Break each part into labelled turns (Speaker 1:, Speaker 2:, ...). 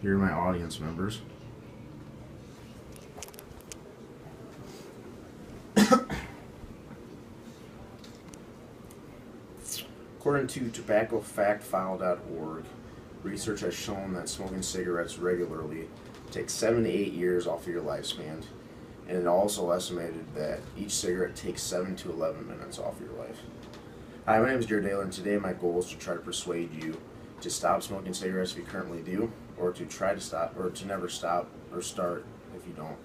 Speaker 1: Here are my audience members. According to tobaccofactfile.org, research has shown that smoking cigarettes regularly takes 7 to 8 years off of your lifespan, and it also estimated that each cigarette takes 7 to 11 minutes off your life. Hi, my name is Daehler, and today my goal is to try to persuade you to stop smoking cigarettes if you currently do, or to try to stop, or to never stop or start if you don't.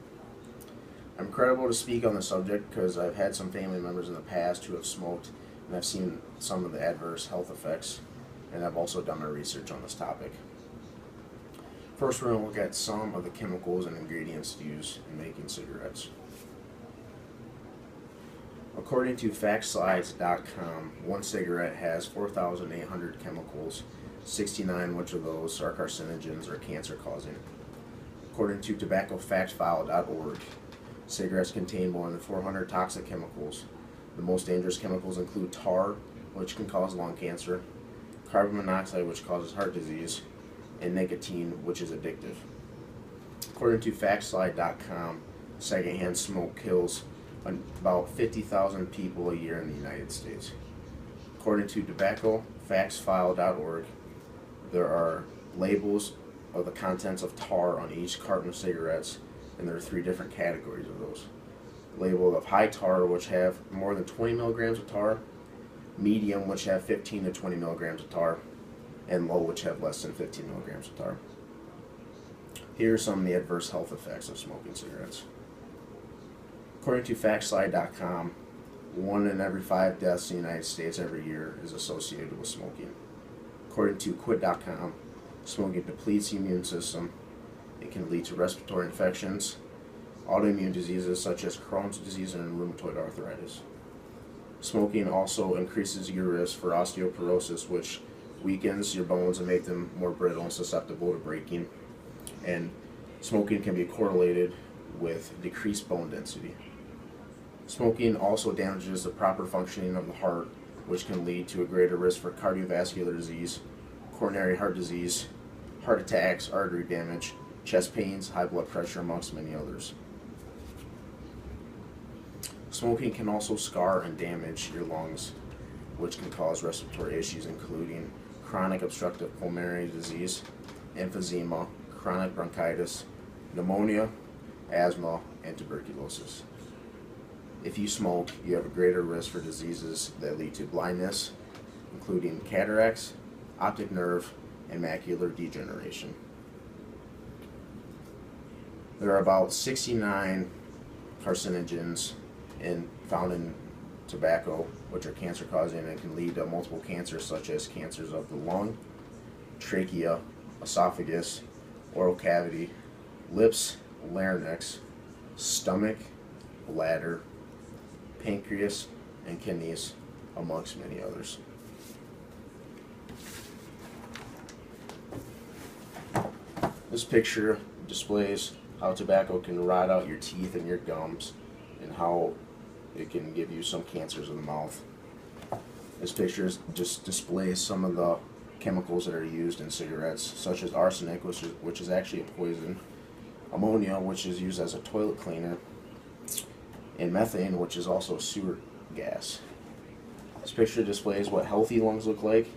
Speaker 1: I'm credible to speak on the subject because I've had some family members in the past who have smoked, and I've seen some of the adverse health effects, and I've also done my research on this topic. First, we're going to look at some of the chemicals and ingredients used in making cigarettes. According to factslides.com, one cigarette has 4,800 chemicals, 69 which of those are carcinogens or cancer-causing. According to tobaccofactfile.org, cigarettes contain more than 400 toxic chemicals. The most dangerous chemicals include tar, which can cause lung cancer, carbon monoxide, which causes heart disease, and nicotine, which is addictive. According to factslide.com, secondhand smoke kills about 50,000 people a year in the United States. According to tobaccofactsfile.org, there are labels of the contents of tar on each carton of cigarettes, and there are 3 different categories of those. Label of high tar, which have more than 20 milligrams of tar, medium, which have 15 to 20 milligrams of tar, and low, which have less than 15 milligrams of tar. Here are some of the adverse health effects of smoking cigarettes. According to factslide.com, 1 in every 5 deaths in the United States every year is associated with smoking. According to quit.com, smoking depletes the immune system. It can lead to respiratory infections, autoimmune diseases such as Crohn's disease and rheumatoid arthritis. Smoking also increases your risk for osteoporosis, which weakens your bones and make them more brittle and susceptible to breaking. And smoking can be correlated with decreased bone density. Smoking also damages the proper functioning of the heart, which can lead to a greater risk for cardiovascular disease, coronary heart disease, heart attacks, artery damage, chest pains, high blood pressure, amongst many others. Smoking can also scar and damage your lungs, which can cause respiratory issues including chronic obstructive pulmonary disease, emphysema, chronic bronchitis, pneumonia, asthma, and tuberculosis. If you smoke, you have a greater risk for diseases that lead to blindness, including cataracts, optic nerve, and macular degeneration. There are about 69 carcinogens found in tobacco, which are cancer-causing and can lead to multiple cancers such as cancers of the lung, trachea, esophagus, oral cavity, lips, larynx, stomach, bladder, pancreas, and kidneys, amongst many others. This picture displays how tobacco can rot out your teeth and your gums, and how it can give you some cancers of the mouth. This picture just displays some of the chemicals that are used in cigarettes, such as arsenic, which is actually a poison, ammonia, which is used as a toilet cleaner, and methane, which is also a sewer gas. This picture displays what healthy lungs look like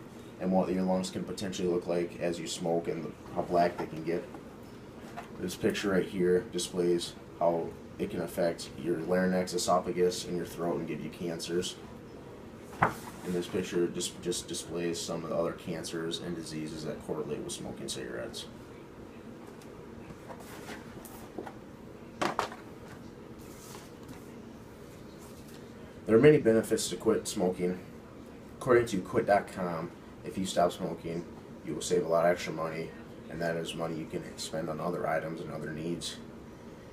Speaker 1: and what your lungs can potentially look like as you smoke and how black they can get. This picture right here displays how it can affect your larynx, esophagus, and your throat and give you cancers. And this picture just displays some of the other cancers and diseases that correlate with smoking cigarettes. There are many benefits to quit smoking. According to quit.com, if you stop smoking, you will save a lot of extra money, and that is money you can spend on other items and other needs.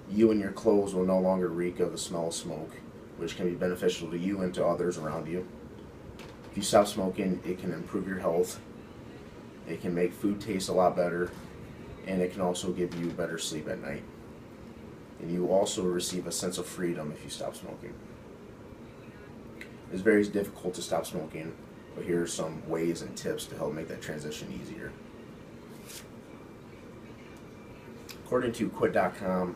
Speaker 1: You and your clothes will no longer reek of the smell of smoke, which can be beneficial to you and to others around you. If you stop smoking, it can improve your health, it can make food taste a lot better, and it can also give you better sleep at night. And you will also receive a sense of freedom if you stop smoking. It's very difficult to stop smoking, but here are some ways and tips to help make that transition easier. According to quit.com,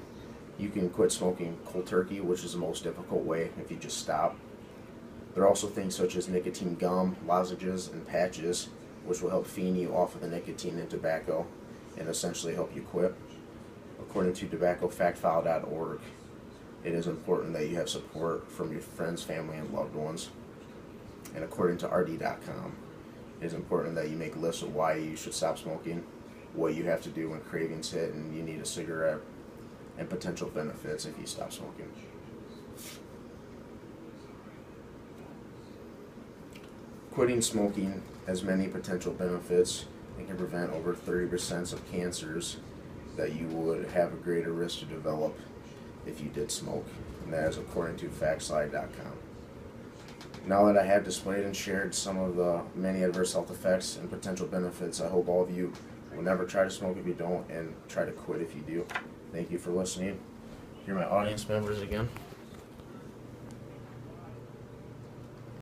Speaker 1: you can quit smoking cold turkey, which is the most difficult way if you just stop. There are also things such as nicotine gum, lozenges, and patches, which will help wean you off of the nicotine and tobacco and essentially help you quit. According to tobaccofactfile.org, it is important that you have support from your friends, family, and loved ones. And according to rd.com, it is important that you make lists of why you should stop smoking, what you have to do when cravings hit and you need a cigarette, and potential benefits if you stop smoking. Quitting smoking has many potential benefits. It can prevent over 30% of cancers that you would have a greater risk to develop if you did smoke. And that is according to factslide.com. Now that I have displayed and shared some of the many adverse health effects and potential benefits, I hope all of you will never try to smoke if you don't and try to quit if you do. Thank you for listening. Here are my audience members again.